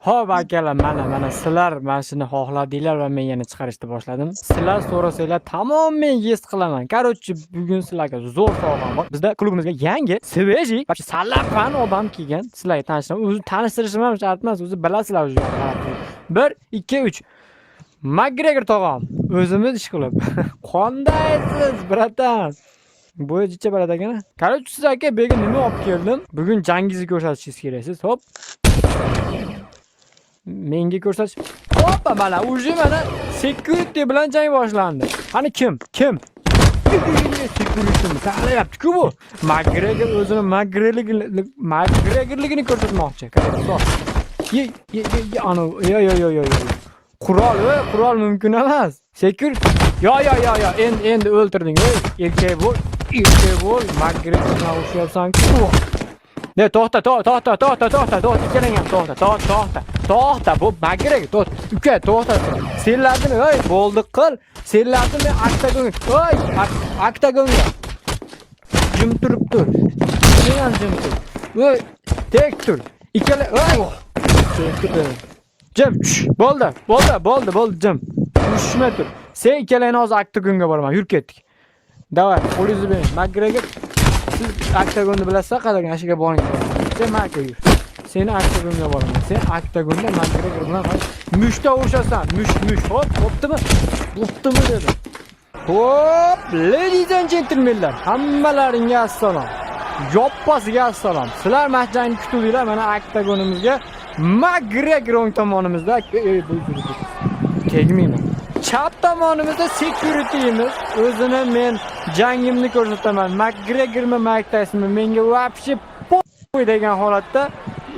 Xo'p akalar, mana sizlar mana shuni xohladinglar va men yana chiqarishni boshladim. Sizlar so'rasanglar tamoman yes qilaman. Короче, bugun sizlarga zo'r sovg'am bor. Bizda klubimizga yangi svejiy, вообще salafan odam kelgan. Sizlarga tanishtiraman. O'zi tanishtirishim ham shart emas, o'zi bilasizlar o'zi. 1 2 3 McGregor tog'am, o'zimiz ish qilib. Qandaysiz, bratan? Bo'yi jicha bo'ladi ekan. Короче, siz aka bugun nima olib keldim? Bugun jangingizni ko'rsatishingiz kerak siz. Hop. Menga ko'rsatish. Hoppa, mana уже mana security bilan jang boshlandi. Qani kim? Kim? Security tanlayapti-ku bu. McGregor o'zini McGregorligini ko'rsatmoqchi. Ana, yo. Qurol mumkin emas. Security. Yo. Endi o'ltirding. Erkak bo'l. McGregorga o'xshayapsan-ku. Ne, to'xta. Ikkalang ham to'xta. Bu McGregor, to'xta. Uka, to'xta. Senlarni, bo'ldi qil. Senlarni men oktagonga. Jim turib tur. Sen ham jim tur. Tek tur. Ikkala, Jim, bo'ldi, jim. Tushma tur. Sen ikkalang hozir oktagonga boraman. Yur ketdik. Davay, qo'lingizni bering. McGregor, siz oktagonni bilasizlar, qadar ashiga boring. Sen McGregor. Seni oktagonga boraman. Sen oktagonda McGregor bilan mushta o'shasan. Mush. Bo'ptimi dedim. Hop, ladies and gentlemenlar, hammalaringga assalom. Yoppasiga assalom. Sizlar mahjani kutuvinglar mana oktagonimizga McGregor o'ng tomonimizda. Tegmayman. Chap tomonimizda security'imiz. O'zini men jangimni ko'rsataman. McGregormi, Mike Taysonmi menga вообще degan holatda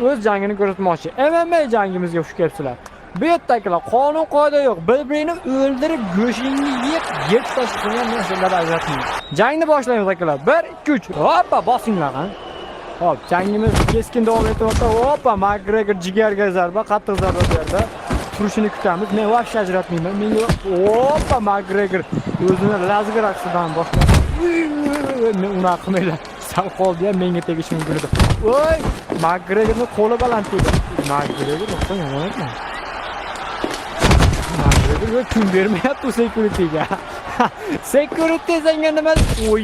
o'z jangini ko'rsatmoqchi. MMA jangimizga xush kelibsizlar. Bu yerdagilar qonun qoida yo'q. Bir-birini o'ldirib, go'shingni yeb tashlagan narsalar ajratmaydi. Jangni boshlaymiz akalar. 1 2 3. Hoppa, bosinglar qani. Hop, jangimiz keskin davom etmoqda. Hoppa, McGregor jigarga zarba, qattiq zarba berdi. Turishini kutamiz. Men вообще ajratmayman. Menga hoppa, McGregor o'zini lazgi raqsidan boshladi. Men uni qilmaylar. Sal qoldi ya, menga tegishi mumkin edi. Voy, McGregorning qo'li baland edi. McGregor o'xshagan yomon ekan. McGregor kun bermayapti security'ga. Security senga nima? Oy,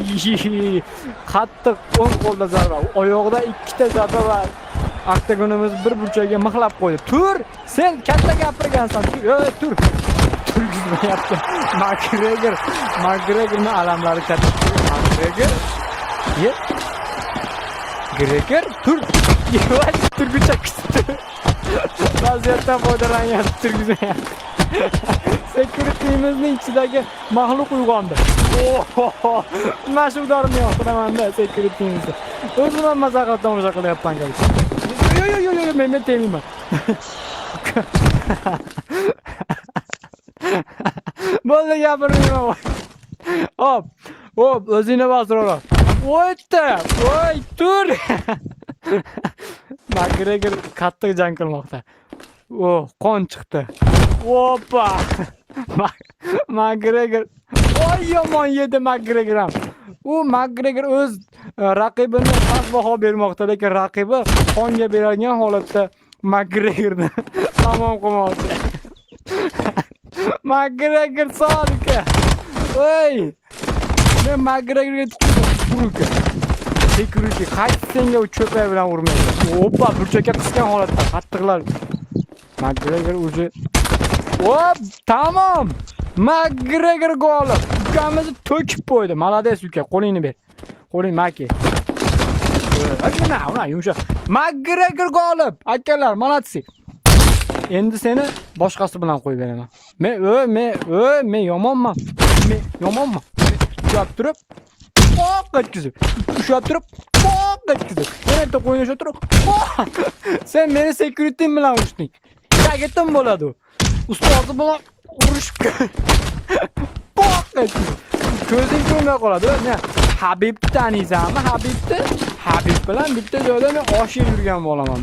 qattiq o'ng qo'lda zarba. Oyog'ida ikkita zarba bor. Oktagonimiz bir burchaga mixlab qo'ydi. Tur! Sen katta gapirgansan. Tur. Turgizmayapti. McGregorning alamlari katta. McGregor, tur. Yavaş turgucha qisdi. Vaziyatdan foydalanyapti, turgizmayapti. Security'imizning ichidagi mahluq uyg'ondi. Oho! Mashhurdorim yo'q, qilaman-da security'imizni. O'zim ham mazaxat tomosha qilyapman gap. Yo, men tegmayman. Bo'ldi, gapirmayman. Hop, o'zingni bosiraver. Voy, tur. McGregor qattiq jang qilmoqda. Qon chiqdi. Hoppa. McGregor. Voy, yomon yedi McGregor ham. McGregor o'z raqibini past baho bermoqda, lekin raqibi qonga berilgan holatda McGregorni tamom qilmoqda. McGregor sodika. Voy. Men McGregorga turibman. Security qaysi senga cho'pay bilan urmaydi. Hoppa, burchakka qisgan holatda qattiqlar. McGregor o'zi. Hop, tamom. McGregor g'olib. Ukamizni to'kib qo'ydi. Malades uka, qo'lingni ber. Qo'ling Maki. Ana, yumshoq. McGregor g'olib. Akalar, malatsi. Endi seni boshqasi bilan qo'yib beraman. Men yomonman. Ushab turib, qo'qqatkizib. Yana qo'yinishga turib. Sen meni security bilan urishding. Shagitim bo'ladi. Ustozi bilan urishib. Qo'qqatkizib. Ko'zing ko'rmay qoladi. Men Habibni taniysanmi? Habib bilan bitta joyda men osh yeb yurgan bo'laman.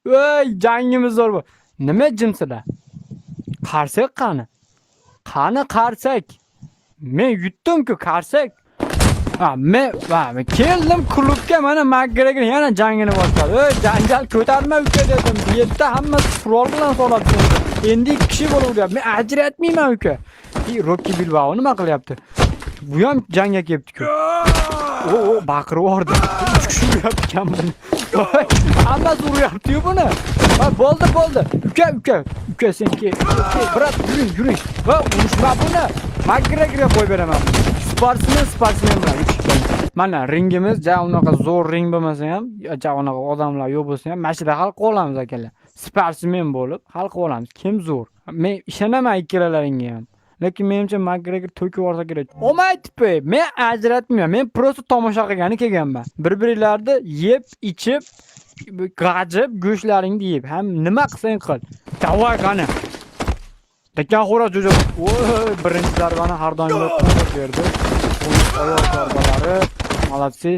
Voy, jangimiz zo'r bu. Nima jimsizlar? Qarsak qani? Qarsak? Men yutdim-ku qarsak. Men keldim klubga, mana McGregor yana jangini boshladi. Janjal ko'tarma uka dedim. Bu yerda hammasi qurol bilan soladi. Endi 2 kishi bo'lyapti. Men ajratmayman uka. Rocky Bilbao nima qilyapti? Bu ham jangga kelibdi-ku. Baqirib yubordi. 3 kishi uryapti buni. Hammasi uryapti-yu buni. Bo'ldi. Uka senki. Brat, yuring. Va urishma buni. McGregorga qo'yib beraman. Sportsmen bilan. Mana ringimiz unaqa zo'r ring bo'lmasa ham, unaqa odamlar yo'q bo'lsa ham, mashina hal qilib olamiz akalar. Sportsmen bo'lib hal qilib olamiz. Kim zo'r? Men ishonaman ikkalalaringga ham. Lekin menimcha McGregor to'kib yuborsa kerak. Olmaydi, men ajratmayman. Men prosta tomosha qilgani kelganman. Bir-birlarini yeb, ichib, g'ajib, go'shtlaringni yeb. Ham nima qilsang qil. Davay qani. Dekan xo'roz jo'ja. Birinchi zarbani har doim berdi. Oyoq zarbalari, malatsi,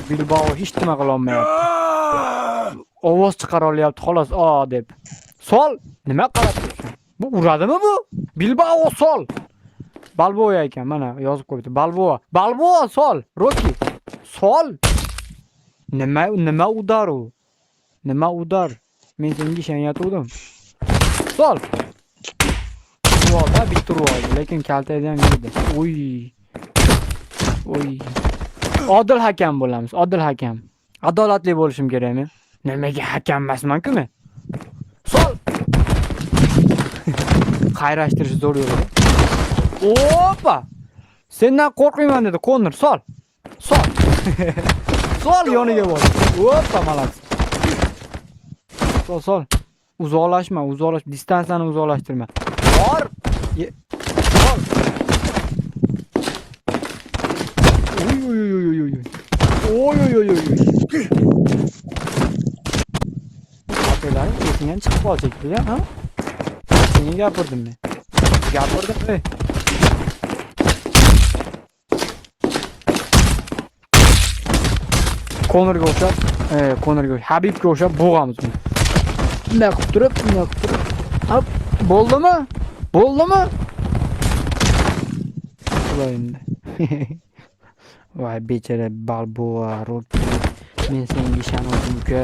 Bilbao hech nima qila olmayapti. Ovoz chiqara olyapti, xolos, deb. Sol, nima qilyapti? Bu uradimi bu? Bilbao sol. Balboa ekan, mana yozib qo'yibdi. Balboa sol, Rocky. Sol. Nima udar u? Nima udar? Men senga ishonyaptim. Sol. Uvalda bitta urdi, lekin kaltaydi ham yedi. Odil hakam bo'lamiz, odil hakam. Adolatli bo'lishim kerakmi? Nimaga hakam emasman-ku men? Sol. Qayrashtirish zo'r yo'l. Opa! Sendan qo'rqmayman dedi Konor, sol. Sol yoniga bor. Opa, malak. Sol. Uzoqlashma, distansiyani uzoqlashtirma. Bor. Sol. Oy. Akalar, esingan chiqib qolchakdi-ya, ha? Senga gapirdim men. Gapirdim. Konorga o'xshab, Habibga o'xshab bo'g'amiz buni. Bunday qilib turib. Hop, bo'ldimi? Voy endi. Voy bechara Balboa, Rocky. Men senga ishondim uka.